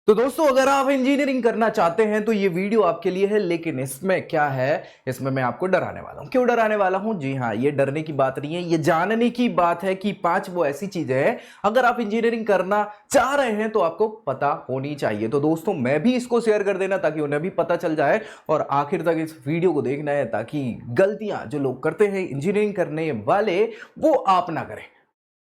तो दोस्तों अगर आप इंजीनियरिंग करना चाहते हैं तो ये वीडियो आपके लिए है। लेकिन इसमें क्या है, इसमें मैं आपको डराने वाला हूं। क्यों डराने वाला हूं? जी हाँ, ये डरने की बात नहीं है, ये जानने की बात है कि 5 वो ऐसी चीजें हैं अगर आप इंजीनियरिंग करना चाह रहे हैं तो आपको पता होनी चाहिए। तो दोस्तों मैं भी इसको शेयर कर देना ताकि उन्हें भी पता चल जाए और आखिर तक इस वीडियो को देखना है ताकि गलतियां जो लोग करते हैं इंजीनियरिंग करने वाले वो आप ना करें।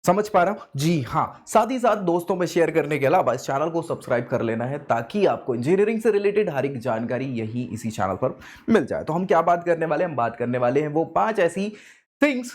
समझ पा रहा हूं? जी हाँ। साथ ही साथ दोस्तों में शेयर करने के अलावा इस चैनल को सब्सक्राइब कर लेना है ताकि आपको इंजीनियरिंग से रिलेटेड हर एक जानकारी यही इसी चैनल पर मिल जाए। तो हम क्या बात करने वाले हैं? हम बात करने वाले हैं वो 5 ऐसी थिंग्स,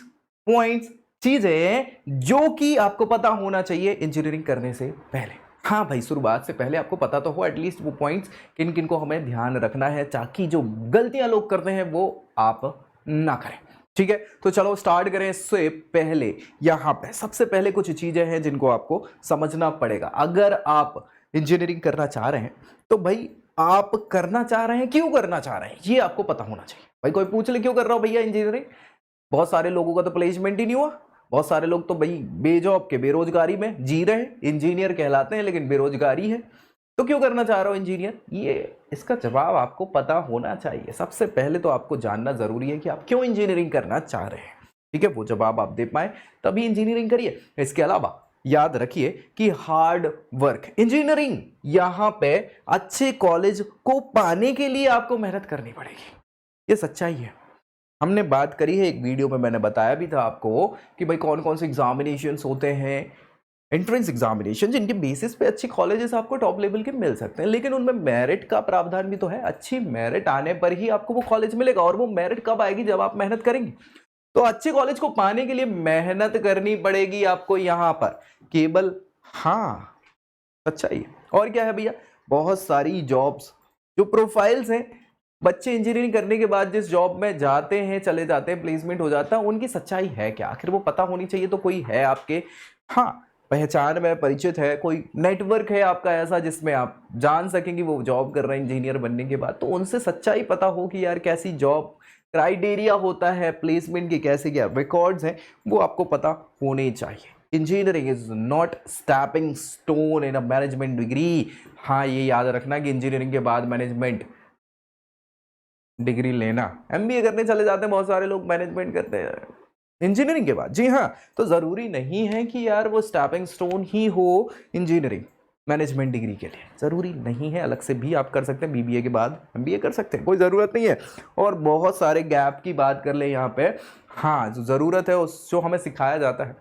पॉइंट्स, चीजें जो कि आपको पता होना चाहिए इंजीनियरिंग करने से पहले। हाँ भाई, शुरुआत से पहले आपको पता तो हो एटलीस्ट वो पॉइंट्स किन किन को हमें ध्यान रखना है ताकि जो गलतियां लोग करते हैं वो आप ना करें। ठीक है, तो चलो स्टार्ट करें। इससे पहले यहां पे सबसे पहले कुछ चीजें हैं जिनको आपको समझना पड़ेगा। अगर आप इंजीनियरिंग करना चाह रहे हैं तो भाई आप करना चाह रहे हैं, क्यों करना चाह रहे हैं, ये आपको पता होना चाहिए। भाई कोई पूछ ले क्यों कर रहा हो भैया इंजीनियरिंग, बहुत सारे लोगों का तो प्लेसमेंट ही नहीं हुआ। बहुत सारे लोग तो भाई बेजॉब के बेरोजगारी में जी रहे हैं, इंजीनियर कहलाते हैं लेकिन बेरोजगारी है। तो क्यों करना चाह रहा हो इंजीनियर, ये इसका जवाब आपको पता होना चाहिए। सबसे पहले तो आपको जानना जरूरी है कि आप क्यों इंजीनियरिंग करना चाह रहे हैं। ठीक है, वो जवाब आप दे पाए तभी इंजीनियरिंग करिए। इसके अलावा याद रखिए कि हार्ड वर्क, इंजीनियरिंग यहां पे अच्छे कॉलेज को पाने के लिए आपको मेहनत करनी पड़ेगी, ये सच्चाई है। हमने बात करी है एक वीडियो में, मैंने बताया भी था आपको कि भाई कौन कौन से एग्जामिनेशंस होते हैं, एंट्रेंस एग्जामिनेशन, जिनके बेसिस पे अच्छे कॉलेजेस आपको टॉप लेवल के मिल सकते हैं। लेकिन उनमें मेरिट का प्रावधान भी तो है। अच्छी मेरिट आने पर ही आपको वो कॉलेज मिलेगा और वो मेरिट कब आएगी, जब आप मेहनत करेंगे। तो अच्छे कॉलेज को पाने के लिए मेहनत करनी पड़ेगी आपको यहां पर केवल। हाँ, सच्चाई है। और क्या है भैया, बहुत सारी जॉब्स जो प्रोफाइल्स हैं, बच्चे इंजीनियरिंग करने के बाद जिस जॉब में जाते हैं, चले जाते हैं, प्लेसमेंट हो जाता है, उनकी सच्चाई है क्या, आखिर वो पता होनी चाहिए। तो कोई है आपके, हाँ, पहचान में, परिचित है, कोई नेटवर्क है आपका ऐसा जिसमें आप जान सकेंगे वो जॉब कर रहे हैं इंजीनियर बनने के बाद, तो उनसे सच्चाई पता हो कि यार कैसी जॉब क्राइटेरिया होता है, प्लेसमेंट के कैसे क्या रिकॉर्ड्स हैं, वो आपको पता होने चाहिए। Engineering is not stepping stone in a management degree. हाँ, ये याद रखना कि इंजीनियरिंग के बाद मैनेजमेंट डिग्री लेना, एमबीए करने चले जाते हैं बहुत सारे लोग, मैनेजमेंट करते हैं इंजीनियरिंग के बाद। जी हाँ, तो जरूरी नहीं है कि यार वो स्टेपिंग स्टोन ही हो इंजीनियरिंग मैनेजमेंट डिग्री के लिए, जरूरी नहीं है। अलग से भी आप कर सकते हैं, बीबीए के बाद एमबीए कर सकते हैं, कोई जरूरत नहीं है। और बहुत सारे गैप की बात कर ले यहाँ पे, हाँ, जो जरूरत है उस जो हमें सिखाया जाता है,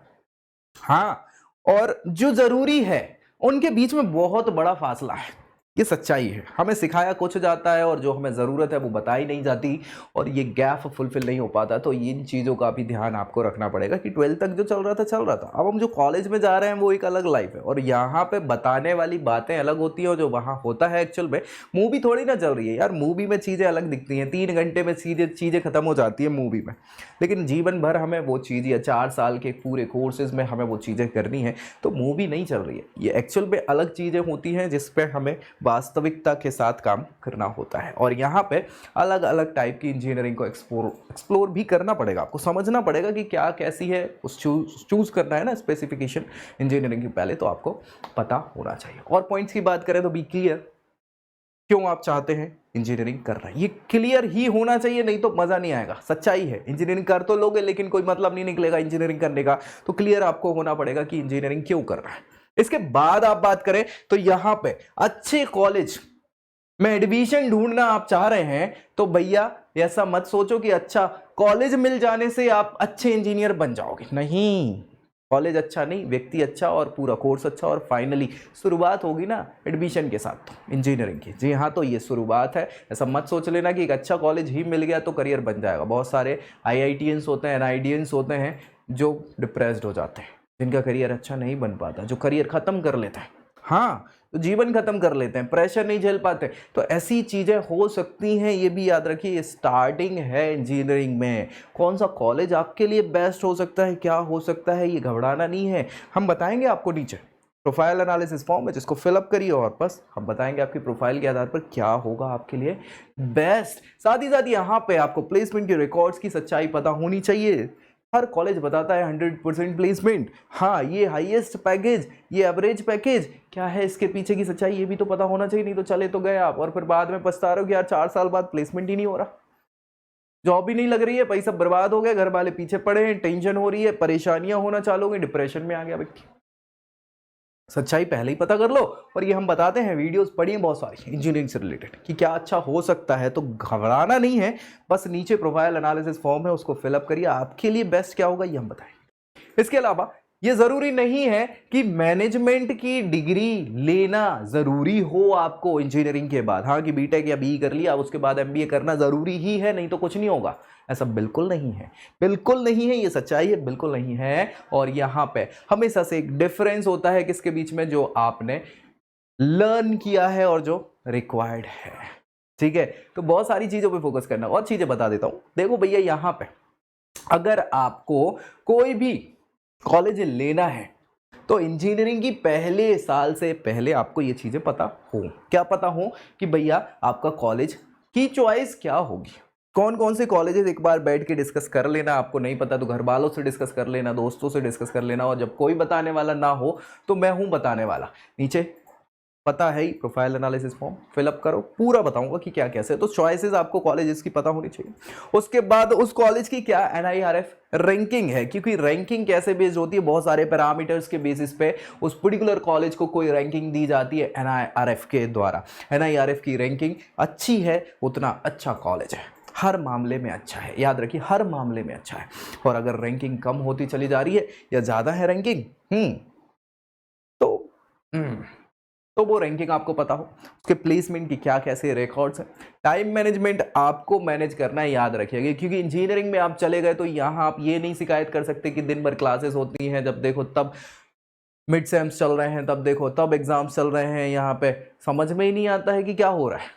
हाँ, और जो जरूरी है उनके बीच में बहुत बड़ा फासला है, ये सच्चाई है। हमें सिखाया कुछ जाता है और जो हमें ज़रूरत है वो बताई नहीं जाती, और ये गैप फुलफिल नहीं हो पाता। तो इन चीज़ों का भी ध्यान आपको रखना पड़ेगा कि 12th तक जो चल रहा था चल रहा था, अब हम जो कॉलेज में जा रहे हैं वो एक अलग लाइफ है, और यहाँ पे बताने वाली बातें अलग होती हैं और जो वहाँ होता है एक्चुअल में। मूवी थोड़ी ना चल रही है यार, मूवी में चीज़ें अलग दिखती हैं, 3 घंटे में चीज़ें खत्म हो जाती है मूवी में, लेकिन जीवन भर हमें वो चीज़, या 4 साल के पूरे कोर्सेज में हमें वो चीज़ें करनी है। तो मूवी नहीं चल रही है, ये एक्चुअल में अलग चीज़ें होती हैं जिस पे हमें वास्तविकता के साथ काम करना होता है। और यहाँ पे अलग अलग टाइप की इंजीनियरिंग को एक्सप्लोर भी करना पड़ेगा, आपको समझना पड़ेगा कि क्या कैसी है, उस चूज करना है ना स्पेसिफिकेशन इंजीनियरिंग की, पहले तो आपको पता होना चाहिए। और पॉइंट्स की बात करें तो बी क्लियर, क्यों आप चाहते हैं इंजीनियरिंग कर रहे हैं, ये क्लियर ही होना चाहिए, नहीं तो मजा नहीं आएगा। सच्चाई है, इंजीनियरिंग कर तो लोगे लेकिन कोई मतलब नहीं निकलेगा इंजीनियरिंग करने का। तो क्लियर आपको होना पड़ेगा कि इंजीनियरिंग क्यों कर रहा है। इसके बाद आप बात करें तो यहां पे अच्छे कॉलेज में एडमिशन ढूंढना आप चाह रहे हैं तो भैया ऐसा मत सोचो कि अच्छा कॉलेज मिल जाने से आप अच्छे इंजीनियर बन जाओगे, नहीं। कॉलेज अच्छा नहीं, व्यक्ति अच्छा और पूरा कोर्स अच्छा, और फाइनली शुरुआत होगी ना एडमिशन के साथ तो इंजीनियरिंग की। जी हाँ, तो ये शुरुआत है। ऐसा मत सोच लेना कि एक अच्छा कॉलेज ही मिल गया तो करियर बन जाएगा। बहुत सारे आईआईटीएंस होते हैं, एनआईडीएंस होते हैं जो डिप्रेस्ड हो जाते हैं, जिनका करियर अच्छा नहीं बन पाता, जो करियर खत्म कर लेता है, हाँ, तो जीवन खत्म कर लेते हैं, प्रेशर नहीं झेल पाते। तो ऐसी चीजें हो सकती हैं, ये भी याद रखिए। स्टार्टिंग है इंजीनियरिंग में, कौन सा कॉलेज आपके लिए बेस्ट हो सकता है, क्या हो सकता है, ये घबराना नहीं है। हम बताएंगे आपको नीचे प्रोफाइल एनालिसिस फॉर्म है, जिसको फिलअप करिए और बस हम बताएंगे आपकी प्रोफाइल के आधार पर क्या होगा आपके लिए बेस्ट। साथ ही साथ यहाँ पे आपको प्लेसमेंट के रिकॉर्ड्स की सच्चाई पता होनी चाहिए हर कॉलेज बताता है 100% प्लेसमेंट, हाँ ये हाईएस्ट पैकेज, ये एवरेज पैकेज। क्या है इसके पीछे की सच्चाई, ये भी तो पता होना चाहिए, नहीं तो चले तो गए आप और फिर बाद में पछता रहे हो कि यार 4 साल बाद प्लेसमेंट ही नहीं हो रहा, जॉब भी नहीं लग रही है, पैसा बर्बाद हो गया, घर वाले पीछे पड़े हैं, टेंशन हो रही है, परेशानियां होना चालू हो गई, डिप्रेशन में आ गया व्यक्ति। सच्चाई पहले ही पता कर लो। और ये हम बताते हैं, वीडियोस पढ़ी हैं बहुत सारी इंजीनियरिंग से रिलेटेड कि क्या अच्छा हो सकता है, तो घबराना नहीं है, बस नीचे प्रोफाइल एनालिसिस फॉर्म है उसको फिलअप करिए, आपके लिए बेस्ट क्या होगा ये हम बताएंगे। इसके अलावा ये जरूरी नहीं है कि मैनेजमेंट की डिग्री लेना जरूरी हो आपको इंजीनियरिंग के बाद, हाँ कि बीटेक या बीई कर लिया उसके बाद एमबीए करना जरूरी ही है, नहीं तो कुछ नहीं होगा, ऐसा बिल्कुल नहीं है, बिल्कुल नहीं है, ये सच्चाई है, बिल्कुल नहीं है। और यहां पे हमेशा से एक डिफरेंस होता है किसके बीच में, जो आपने लर्न किया है और जो रिक्वायर्ड है, ठीक है। तो बहुत सारी चीजों पे फोकस करना, और चीजें बता देता हूं। देखो भैया यहां पे अगर आपको कोई भी कॉलेज लेना है तो इंजीनियरिंग की पहले साल से पहले आपको ये चीजें पता हो। क्या पता हो कि भैया आपका कॉलेज की चॉइस क्या होगी, कौन कौन से कॉलेजेस, एक बार बैठ के डिस्कस कर लेना। आपको नहीं पता तो घर वालों से डिस्कस कर लेना, दोस्तों से डिस्कस कर लेना, और जब कोई बताने वाला ना हो तो मैं हूं बताने वाला। नीचे पता है ही, प्रोफाइल एनालिसिस फॉर्म फिलअप करो, पूरा बताऊंगा कि क्या कैसे। तो चॉइसेस आपको कॉलेजेस की पता होनी चाहिए। उसके बाद उस कॉलेज की क्या एनआईआरएफ रैंकिंग है, क्योंकि रैंकिंग कैसे बेस्ड होती है, बहुत सारे पैरामीटर्स के बेसिस पे उस पर्टिकुलर कॉलेज को कोई रैंकिंग दी जाती है एनआईआरएफ के द्वारा। एनआईआरएफ की रैंकिंग अच्छी है उतना अच्छा कॉलेज है, हर मामले में अच्छा है, याद रखिए हर मामले में अच्छा है। और अगर रैंकिंग कम होती चली जा रही है या ज्यादा है रैंकिंग तो वो रैंकिंग आपको पता हो, उसके प्लेसमेंट की क्या कैसे रिकॉर्ड्स हैं। टाइम मैनेजमेंट आपको मैनेज करना है, याद रखिएगा, क्योंकि इंजीनियरिंग में आप चले गए तो यहाँ आप ये नहीं शिकायत कर सकते कि दिन भर क्लासेस होती हैं, जब देखो तब मिड सेम्स चल रहे हैं, तब देखो तब एग्जाम्स चल रहे हैं, यहाँ पे समझ में ही नहीं आता है कि क्या हो रहा है।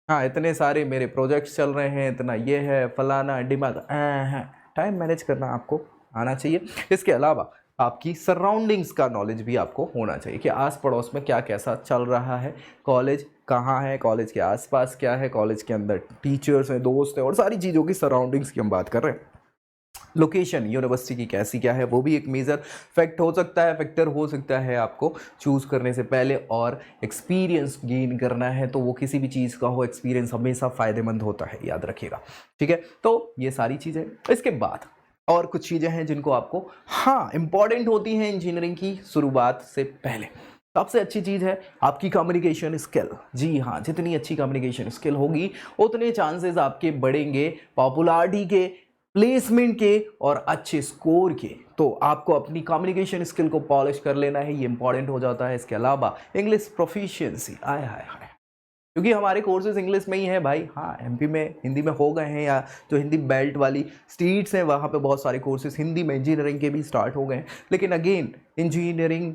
हाँ इतने सारे मेरे प्रोजेक्ट्स चल रहे हैं, इतना ये है फलाना दिमाग है। टाइम मैनेज करना आपको आना चाहिए। इसके अलावा आपकी सराउंडिंग्स का नॉलेज भी आपको होना चाहिए कि आस पड़ोस में क्या कैसा चल रहा है, कॉलेज कहाँ है, कॉलेज के आसपास क्या है, कॉलेज के अंदर टीचर्स हैं, दोस्त हैं, और सारी चीज़ों की सराउंडिंग्स की हम बात कर रहे हैं। लोकेशन यूनिवर्सिटी की कैसी क्या है वो भी एक मेजर फैक्ट हो सकता है, फैक्टर हो सकता है आपको चूज़ करने से पहले। और एक्सपीरियंस गेन करना है तो वो किसी भी चीज़ का हो, एक्सपीरियंस हमेशा फ़ायदेमंद होता है, याद रखिएगा, ठीक है। तो ये सारी चीज़ें, इसके बाद और कुछ चीज़ें हैं जिनको आपको हाँ इंपॉर्टेंट होती हैं इंजीनियरिंग की शुरुआत से पहले। सबसे अच्छी चीज़ है आपकी कम्युनिकेशन स्किल। जी हाँ, जितनी अच्छी कम्युनिकेशन स्किल होगी उतने चांसेस आपके बढ़ेंगे पॉपुलैरिटी के, प्लेसमेंट के और अच्छे स्कोर के। तो आपको अपनी कम्युनिकेशन स्किल को पॉलिश कर लेना है, ये इंपॉर्टेंट हो जाता है। इसके अलावा इंग्लिश प्रोफिशिएंसी, आय हाय हाय, क्योंकि हमारे कोर्सेज इंग्लिश में ही है भाई। हाँ एमपी में हिंदी में हो गए हैं, या जो हिंदी बेल्ट वाली स्टेट्स हैं वहाँ पे बहुत सारे कोर्सेज हिंदी में इंजीनियरिंग के भी स्टार्ट हो गए हैं। लेकिन अगेन इंजीनियरिंग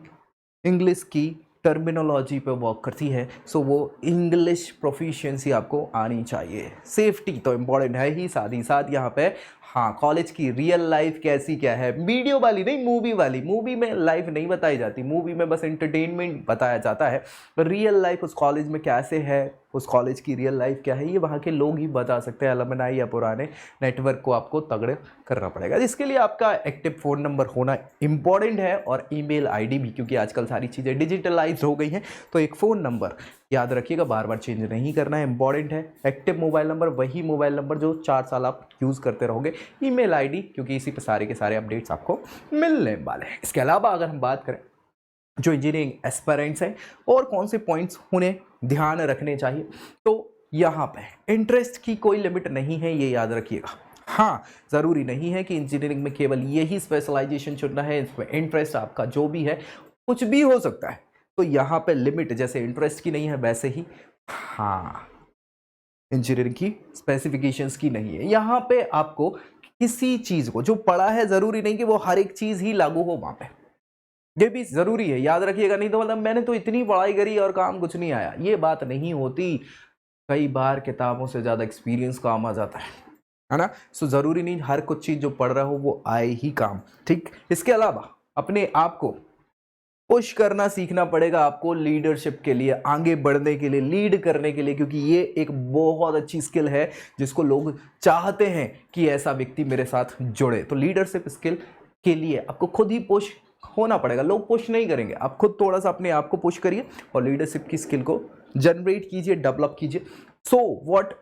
इंग्लिश की टर्मिनोलॉजी पे वर्क करती है, सो वो इंग्लिश प्रोफिशिएंसी आपको आनी चाहिए। सेफ्टी तो इम्पॉर्टेंट है ही, साथ ही साथ यहाँ पे हाँ कॉलेज की रियल लाइफ कैसी क्या है, वीडियो वाली नहीं मूवी वाली। मूवी में लाइफ नहीं बताई जाती, मूवी में बस एंटरटेनमेंट बताया जाता है। रियल लाइफ उस कॉलेज में कैसे है, उस कॉलेज की रियल लाइफ क्या है, ये वहाँ के लोग ही बता सकते हैं। अलमनाई या पुराने नेटवर्क को आपको तगड़े करना पड़ेगा, जिसके लिए आपका एक्टिव फ़ोन नंबर होना इंपॉर्टेंट है, और ईमेल आईडी भी, क्योंकि आजकल सारी चीज़ें डिजिटलाइज हो गई हैं। तो एक फ़ोन नंबर याद रखिएगा, बार बार चेंज नहीं करना है, इंपॉर्टेंट है। एक्टिव मोबाइल नंबर, वही मोबाइल नंबर जो 4 साल आप यूज़ करते रहोगे। ईमेल आईडी, क्योंकि इसी पे सारे के सारे अपडेट्स आपको मिलने वाले हैं। इसके अलावा अगर हम बात करें जो इंजीनियरिंग एस्पिरेंट्स हैं और कौन से पॉइंट्स उन्हें ध्यान रखने चाहिए, तो यहाँ पे इंटरेस्ट की कोई लिमिट नहीं है, ये याद रखिएगा। हाँ ज़रूरी नहीं है कि इंजीनियरिंग में केवल यही स्पेशलाइजेशन चुनना है, इसमें इंटरेस्ट आपका जो भी है कुछ भी हो सकता है। तो यहाँ पे लिमिट जैसे इंटरेस्ट की नहीं है, वैसे ही हाँ इंजीनियरिंग की स्पेसिफिकेशंस की नहीं है। यहाँ पे आपको किसी चीज़ को जो पढ़ा है, ज़रूरी नहीं कि वो हर एक चीज़ ही लागू हो वहाँ पे, ये भी ज़रूरी है, याद रखिएगा। नहीं तो मतलब मैंने तो इतनी पढ़ाई करी और काम कुछ नहीं आया, ये बात नहीं होती। कई बार किताबों से ज़्यादा एक्सपीरियंस काम आ जाता है ना। सो ज़रूरी नहीं हर कुछ चीज़ जो पढ़ रहा हो वो आए ही काम, ठीक। इसके अलावा अपने आप को पुश करना सीखना पड़ेगा आपको लीडरशिप के लिए, आगे बढ़ने के लिए, लीड करने के लिए, क्योंकि ये एक बहुत अच्छी स्किल है जिसको लोग चाहते हैं कि ऐसा व्यक्ति मेरे साथ जुड़े। तो लीडरशिप स्किल के लिए आपको खुद ही पुश होना पड़ेगा, लोग पुश नहीं करेंगे, आप खुद थोड़ा सा अपने आप को पुश करिए और लीडरशिप की स्किल को जनरेट कीजिए, डेवलप कीजिए। सो व्हाट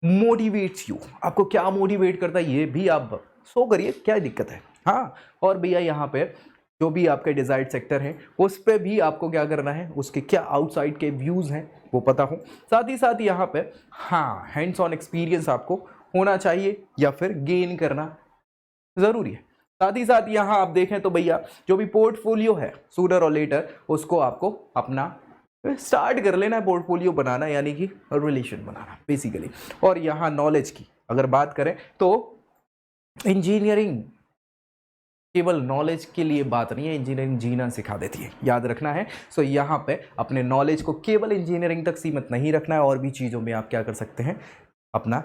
मोटिवेट्स यू, आपको क्या मोटिवेट करता है ये भी आप शो करिए, क्या दिक्कत है। हाँ, और भैया यहाँ पे जो भी आपके डिजायर्ड सेक्टर है उस पर भी आपको क्या करना है, उसके क्या आउटसाइड के व्यूज हैं वो पता हो। साथ ही साथ यहाँ पे हाँ, हैंड्स ऑन एक्सपीरियंस आपको होना चाहिए या फिर गेन करना जरूरी है। साथ ही साथ यहाँ आप देखें तो भैया जो भी पोर्टफोलियो है सूनर और लेटर उसको आपको अपना स्टार्ट कर लेना है, पोर्टफोलियो बनाना यानी कि रिलेशन बनाना बेसिकली। और यहाँ नॉलेज की अगर बात करें तो इंजीनियरिंग केवल नॉलेज के लिए बात नहीं है, इंजीनियरिंग जीना सिखा देती है, याद रखना है। सो यहाँ पे अपने नॉलेज को केवल इंजीनियरिंग तक सीमित नहीं रखना है, और भी चीज़ों में आप क्या कर सकते हैं, अपना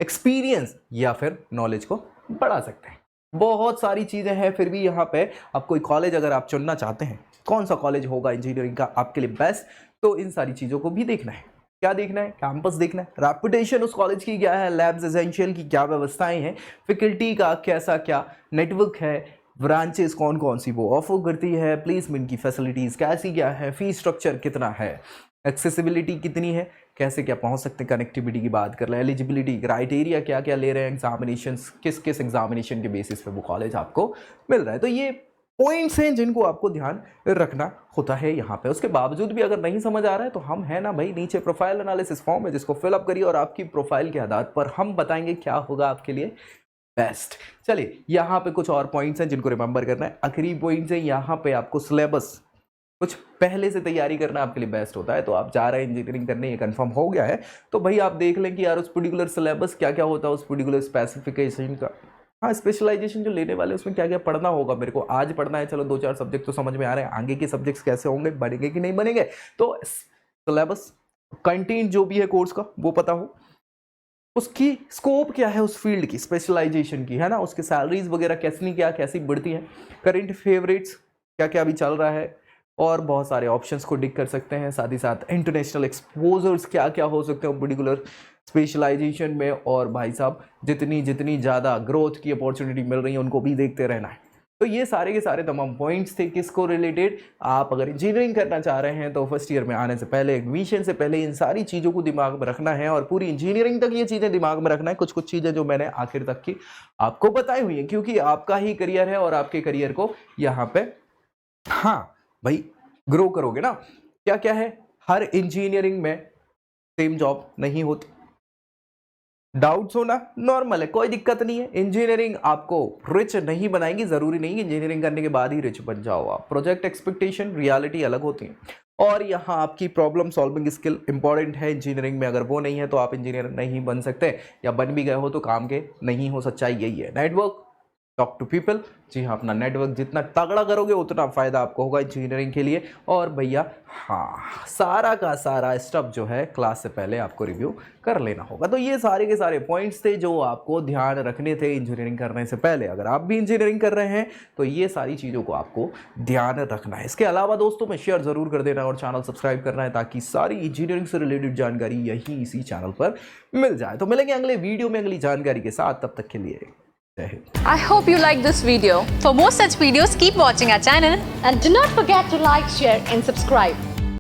एक्सपीरियंस या फिर नॉलेज को बढ़ा सकते हैं। बहुत सारी चीज़ें हैं। फिर भी यहाँ पे आप कोई कॉलेज अगर आप चुनना चाहते हैं, कौन सा कॉलेज होगा इंजीनियरिंग का आपके लिए बेस्ट, तो इन सारी चीज़ों को भी देखना है। क्या देखना है, कैंपस देखना है, रेपुटेशन उस कॉलेज की क्या है, लैब्स एसेंशियल की क्या व्यवस्थाएं हैं, फैकल्टी का कैसा क्या नेटवर्क है, ब्रांचेस कौन कौन सी वो ऑफर करती है, प्लेसमेंट की फैसिलिटीज़ कैसी क्या है, फीस स्ट्रक्चर कितना है, एक्सेसिबिलिटी कितनी है, कैसे क्या पहुंच सकते हैं, कनेक्टिविटी की बात कर लें, एलिजिबिलिटी क्राइटेरिया क्या क्या ले रहे हैं, एग्जामिनेशंस किस किस एग्जामिनेशन के बेसिस पे वो कॉलेज आपको मिल रहा है। तो ये पॉइंट्स हैं जिनको आपको ध्यान रखना होता है यहाँ पे। उसके बावजूद भी अगर नहीं समझ आ रहा है तो हम है ना भाई, नीचे प्रोफाइल एनालिसिस फॉर्म है जिसको फिलअप करिए और आपकी प्रोफाइल के आधार पर हम बताएंगे क्या होगा आपके लिए बेस्ट। चलिए यहाँ पे कुछ और पॉइंट्स हैं जिनको रिमेंबर करना है। आखिरी पॉइंट्स है यहाँ पे, आपको सिलेबस कुछ पहले से तैयारी करना आपके लिए बेस्ट होता है। तो आप जा रहे हैं इंजीनियरिंग करने, ये कंफर्म हो गया है, तो भाई आप देख लें कि यार उस पर्टिकुलर सिलेबस क्या क्या होता है, उस पर्टिकुलर स्पेसिफिकेशन का, हाँ स्पेशलाइजेशन जो लेने वाले उसमें क्या क्या पढ़ना होगा। मेरे को आज पढ़ना है, चलो 2-4 सब्जेक्ट तो समझ में आ रहे हैं, आगे के सब्जेक्ट्स कैसे होंगे, बनेंगे कि नहीं बनेंगे, तो सिलेबस कंटेंट जो भी है कोर्स का वो पता हो, उसकी स्कोप क्या है उस फील्ड की, स्पेशलाइजेशन की, है ना, उसके सैलरीज वगैरह कैसी बढ़ती है, करेंट फेवरेट्स क्या क्या अभी चल रहा है, और बहुत सारे ऑप्शंस को डिक कर सकते हैं। साथ ही साथ इंटरनेशनल एक्सपोजर्स क्या क्या हो सकते हैं पर्टिकुलर स्पेशलाइजेशन में, और भाई साहब जितनी ज़्यादा ग्रोथ की अपॉर्चुनिटी मिल रही है उनको भी देखते रहना है। तो ये सारे के सारे तमाम पॉइंट्स थे किसको रिलेटेड, आप अगर इंजीनियरिंग करना चाह रहे हैं तो फर्स्ट ईयर में आने से पहले, एडमिशन से पहले इन सारी चीज़ों को दिमाग में रखना है, और पूरी इंजीनियरिंग तक ये चीज़ें दिमाग में रखना है। कुछ कुछ चीज़ें जो मैंने आखिर तक की आपको बताई हुई हैं, क्योंकि आपका ही करियर है और आपके करियर को यहाँ पे हाँ भाई ग्रो करोगे ना। क्या क्या है, हर इंजीनियरिंग में सेम जॉब नहीं होती, डाउट्स होना नॉर्मल है, कोई दिक्कत नहीं है। इंजीनियरिंग आपको रिच नहीं बनाएगी, जरूरी नहीं इंजीनियरिंग करने के बाद ही रिच बन जाओ आप। प्रोजेक्ट एक्सपेक्टेशन रियलिटी अलग होती है, और यहाँ आपकी प्रॉब्लम सॉल्विंग स्किल इंपॉर्टेंट है इंजीनियरिंग में। अगर वो नहीं है तो आप इंजीनियर नहीं बन सकते, या बन भी गए हो तो काम के नहीं हो। सच्चाई यही है। नेटवर्क, टॉक टू पीपल, जी हाँ, अपना नेटवर्क जितना तगड़ा करोगे उतना फ़ायदा आपको होगा इंजीनियरिंग के लिए। और भैया हाँ, सारा का सारा स्टफ जो है क्लास से पहले आपको रिव्यू कर लेना होगा। तो ये सारे के सारे पॉइंट्स थे जो आपको ध्यान रखने थे इंजीनियरिंग करने से पहले। अगर आप भी इंजीनियरिंग कर रहे हैं तो ये सारी चीज़ों को आपको ध्यान रखना है। इसके अलावा दोस्तों में शेयर ज़रूर कर देना और चैनल सब्सक्राइब करना है, ताकि सारी इंजीनियरिंग से रिलेटेड जानकारी यही इसी चैनल पर मिल जाए। तो मिलेंगे अगले वीडियो में अगली जानकारी के साथ, तब तक के लिए I hope you liked this video. For more such videos, keep watching our channel and do not forget to like, share and subscribe.